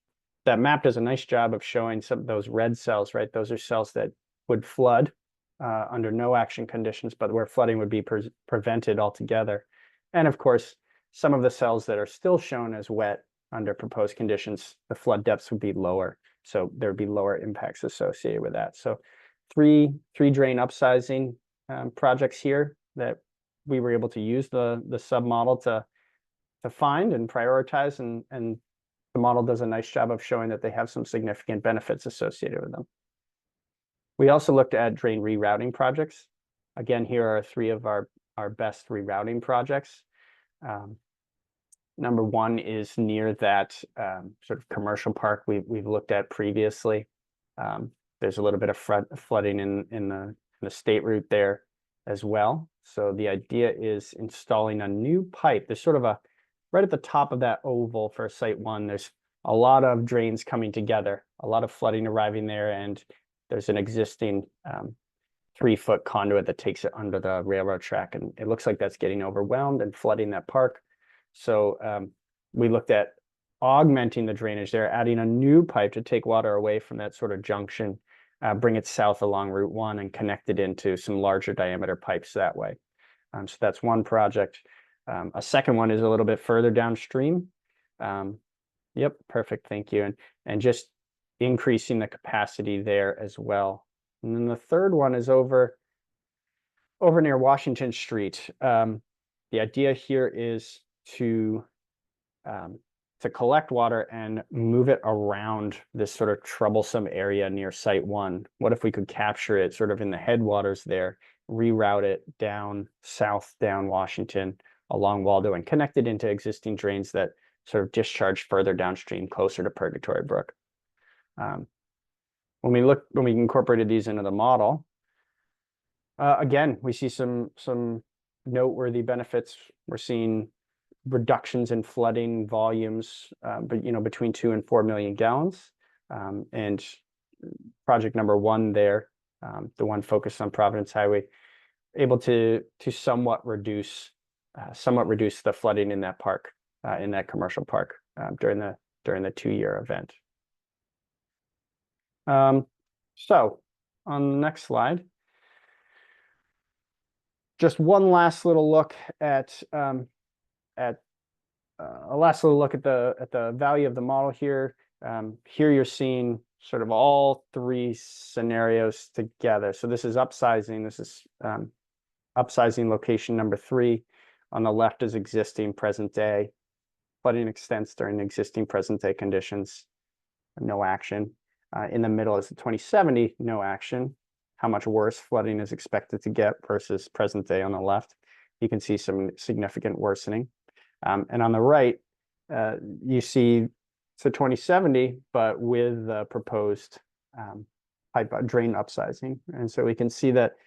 Speaker 4: that map does a nice job of showing some of those red cells, right? Those are cells that would flood under no action conditions, but where flooding would be prevented altogether. And of course, some of the cells that are still shown as wet under proposed conditions, the flood depths would be lower. So there would be lower impacts associated with that. So three drain upsizing projects here that we were able to use the sub-model to find and prioritize, and the model does a nice job of showing that they have some significant benefits associated with them. We also looked at drain rerouting projects. Again, here are 3 of our best rerouting projects. Number 1 is near that sort of commercial park we've looked at previously. There's a little bit of flooding in the state route there as well. So the idea is installing a new pipe. There's sort of right at the top of that oval for site 1, there's a lot of drains coming together, a lot of flooding arriving there, and there's an existing 3-foot conduit that takes it under the railroad track, and it looks like that's getting overwhelmed and flooding that park. So we looked at augmenting the drainage there, adding a new pipe to take water away from that sort of junction, bring it south along Route 1 and connect it into some larger diameter pipes that way. So that's one project. A second one is a little bit further downstream. Yep, perfect, thank you. And just increasing the capacity there as well. And then the third one is over near Washington Street. The idea here is to collect water and move it around this sort of troublesome area near site 1. What if we could capture it sort of in the headwaters there, reroute it down south, down Washington, along Waldo, and connect it into existing drains that sort of discharge further downstream, closer to Purgatory Brook. When we incorporated these into the model, again, we see some noteworthy benefits. We're seeing reductions in flooding volumes, but between 2 and 4 million gallons. And project number 1 there, the one focused on Providence Highway, able to somewhat reduce the flooding in that park, in that commercial park, during the 2-year event. So on the next slide, just one last little look at the value of the model here. Here you're seeing sort of all 3 scenarios together. So this is upsizing. This is upsizing location number 3. On the left is existing present day. Flooding extents during existing present day conditions. No action. In the middle is the 2070, no action. How much worse flooding is expected to get versus present day on the left. You can see some significant worsening. And on the right, you see it's a 2070, but with the proposed pipe drain upsizing. And so we can see that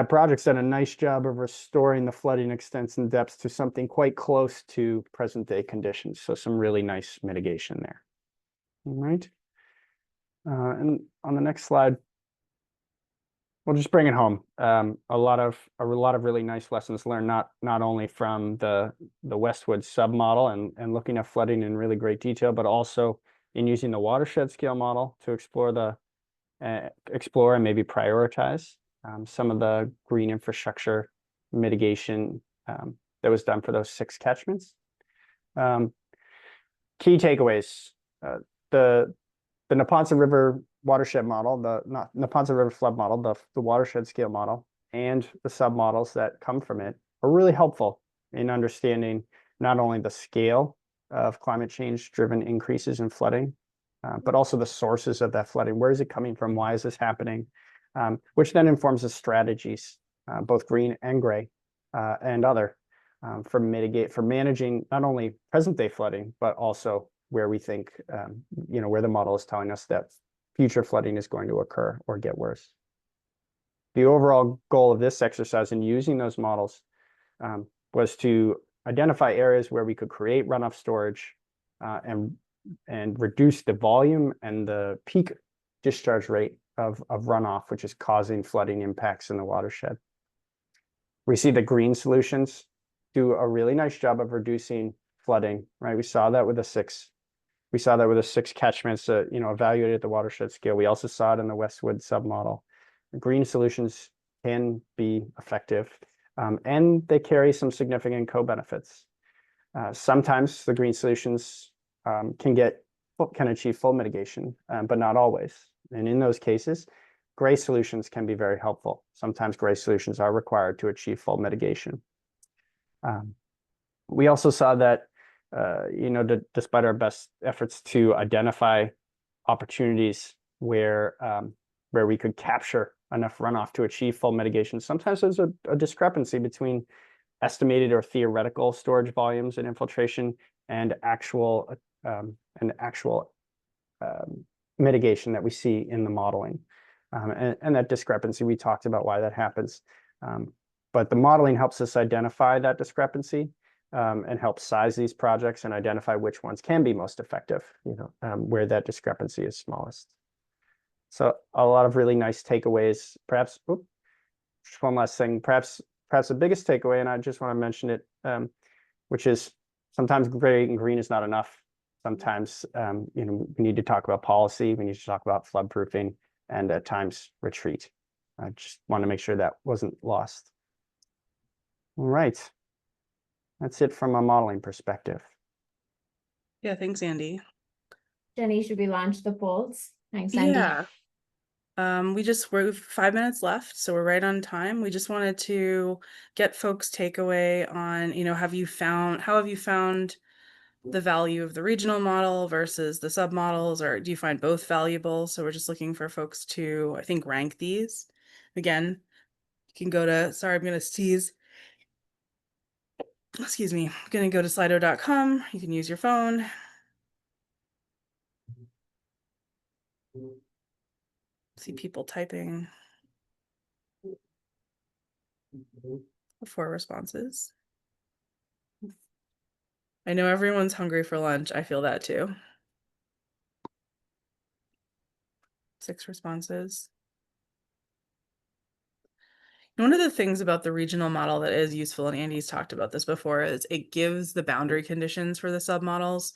Speaker 4: project's done a nice job of restoring the flooding extents and depths to something quite close to present day conditions. So some really nice mitigation there. All right. And on the next slide, we'll just bring it home. A lot of really nice lessons learned, not only from the Westwood submodel and looking at flooding in really great detail, but also in using the watershed scale model to explore and maybe prioritize some of the green infrastructure mitigation that was done for those 6 catchments. Key takeaways: the Neponset River watershed model, the Neponset River flood model, the watershed scale model, and the submodels that come from it are really helpful in understanding not only the scale of climate change driven increases in flooding, but also the sources of that flooding. Where is it coming from? Why is this happening? Which then informs the strategies, both green and gray, and other, for managing not only present day flooding, but also where we think, where the model is telling us that future flooding is going to occur or get worse. The overall goal of this exercise in using those models was to identify areas where we could create runoff storage and reduce the volume and the peak discharge rate of runoff, which is causing flooding impacts in the watershed. We see the green solutions do a really nice job of reducing flooding, right? We saw that with the 6 catchments that, evaluated at the watershed scale. We also saw it in the Westwood submodel. Green solutions can be effective, and they carry some significant co-benefits. Sometimes the green solutions can achieve full mitigation, but not always. And in those cases, gray solutions can be very helpful. Sometimes gray solutions are required to achieve full mitigation. We also saw that, despite our best efforts to identify opportunities where we could capture enough runoff to achieve full mitigation, sometimes there's a discrepancy between estimated or theoretical storage volumes and infiltration and actual mitigation that we see in the modeling. And that discrepancy, we talked about why that happens. But the modeling helps us identify that discrepancy and help size these projects and identify which ones can be most effective, where that discrepancy is smallest. So a lot of really nice takeaways. Perhaps, just one last thing, perhaps the biggest takeaway, and I just want to mention it, which is sometimes gray and green is not enough. Sometimes, we need to talk about policy, we need to talk about floodproofing, and at times retreat. I just want to make sure that wasn't lost. All right. That's it from a modeling perspective.
Speaker 3: Yeah, thanks, Andy.
Speaker 2: Jenny, should we launch the polls? Thanks, Andy.
Speaker 3: Yeah. We're 5 minutes left, so we're right on time. We just wanted to get folks' takeaway on, how have you found the value of the regional model versus the submodels, or do you find both valuable? So we're just looking for folks to, I think, rank these. Again, you can go to, sorry, I'm going to sneeze. Excuse me. I'm going to go to slido.com. You can use your phone. See people typing before responses. I know everyone's hungry for lunch. I feel that too. 6 responses. One of the things about the regional model that is useful, and Andy's talked about this before, is it gives the boundary conditions for the submodels.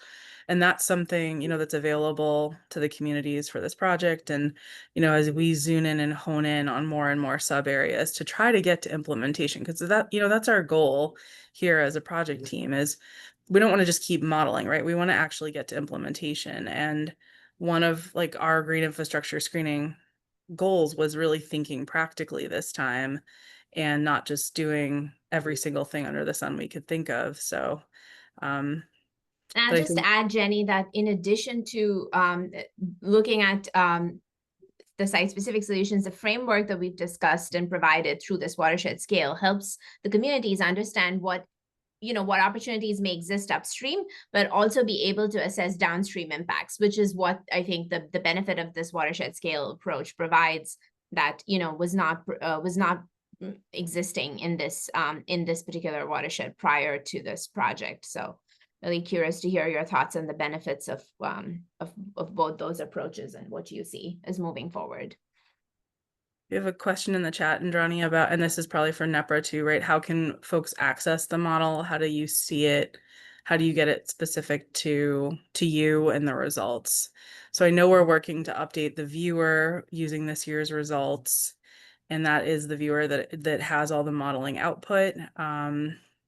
Speaker 3: And that's something, that's available to the communities for this project. And, as we zoom in and hone in on more and more sub areas to try to get to implementation, because that's our goal here as a project team, is we don't want to just keep modeling, right? We want to actually get to implementation. And one of our green infrastructure screening goals was really thinking practically this time and not just doing every single thing under the sun we could think of. So
Speaker 2: and I'll just add, Jenny, that in addition to looking at the site-specific solutions, the framework that we've discussed and provided through this watershed scale helps the communities understand what opportunities may exist upstream, but also be able to assess downstream impacts, which is what I think the benefit of this watershed scale approach provides that, was not existing in this particular watershed prior to this project. So really curious to hear your thoughts on the benefits of both those approaches and what you see as moving forward.
Speaker 3: We have a question in the chat, Indrani, about, and this is probably for NEPRA too, right? How can folks access the model? How do you see it? How do you get it specific to you and the results? So I know we're working to update the viewer using this year's results, and that is the viewer that has all the modeling output.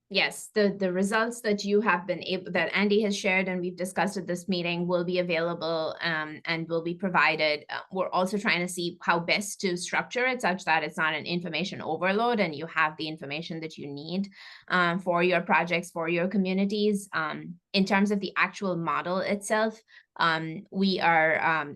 Speaker 2: Yes, the results that you have been able, that Andy has shared and we've discussed at this meeting will be available and will be provided. We're also trying to see how best to structure it such that it's not an information overload and you have the information that you need for your projects, for your communities. In terms of the actual model itself, we're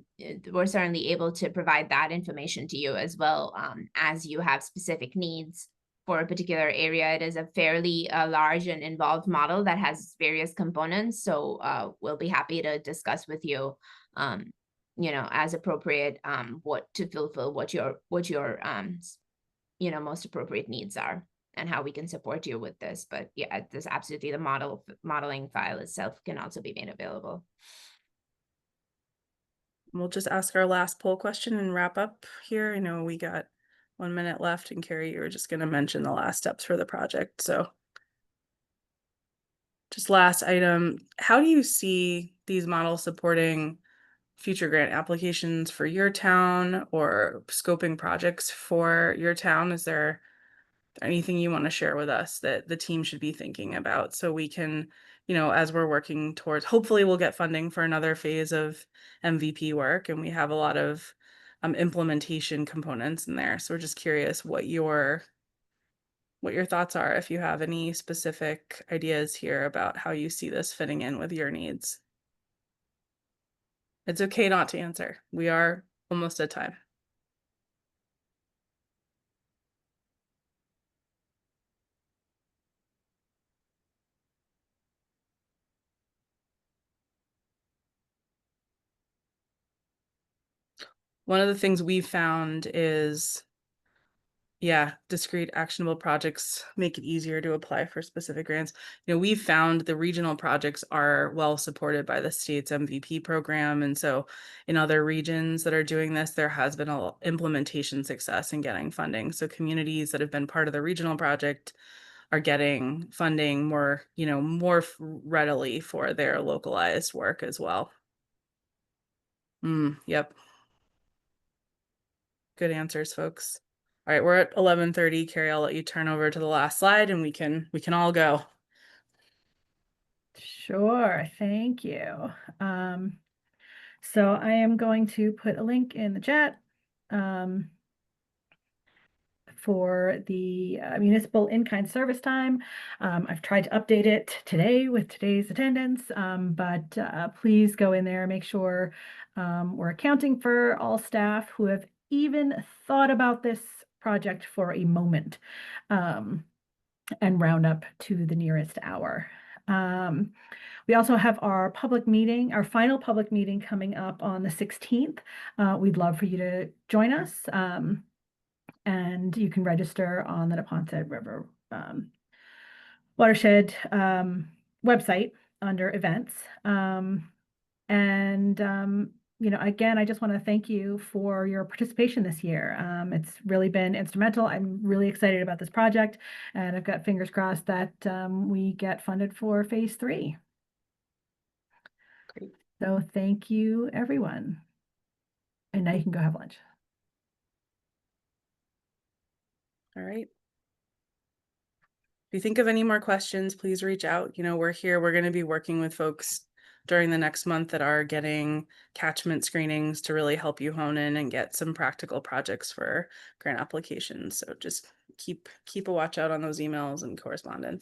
Speaker 2: certainly able to provide that information to you as well as you have specific needs for a particular area. It is a fairly large and involved model that has various components. So we'll be happy to discuss with you, as appropriate, what to fulfill what your most appropriate needs are and how we can support you with this. But yeah, there's absolutely the modeling file itself can also be made available.
Speaker 3: We'll just ask our last poll question and wrap up here. I know we got 1 minute left, and Carrie, you were just going to mention the last steps for the project. So just last item, how do you see these models supporting future grant applications for your town or scoping projects for your town? Is there anything you want to share with us that the team should be thinking about so we can, as we're working towards, hopefully we'll get funding for another phase of MVP work, and we have a lot of implementation components in there. So we're just curious what your thoughts are, if you have any specific ideas here about how you see this fitting in with your needs. It's okay not to answer. We are almost at time. One of the things we've found is, discrete actionable projects make it easier to apply for specific grants. We've found the regional projects are well supported by the state's MVP program. And so in other regions that are doing this, there has been a implementation success in getting funding. So communities that have been part of the regional project are getting funding more readily for their localized work as well. Yep. Good answers, folks. All right, we're at 11:30. Carrie, I'll let you turn over to the last slide and we can all go.
Speaker 1: Sure, thank you. So I am going to put a link in the chat for the municipal in-kind service time. I've tried to update it today with today's attendance, but please go in there, make sure we're accounting for all staff who have even thought about this project for a moment, and round up to the nearest hour. We also have our final public meeting coming up on the 16th. We'd love for you to join us. And you can register on the Neponset River Watershed website under events. Again, I just want to thank you for your participation this year. It's really been instrumental. I'm really excited about this project, and I've got fingers crossed that we get funded for phase 3.
Speaker 3: Great.
Speaker 1: So thank you, everyone. And now you can go have lunch.
Speaker 3: All right. If you think of any more questions, please reach out. We're here. We're going to be working with folks during the next month that are getting catchment screenings to really help you hone in and get some practical projects for grant applications. So just keep a watch out on those emails and correspondence.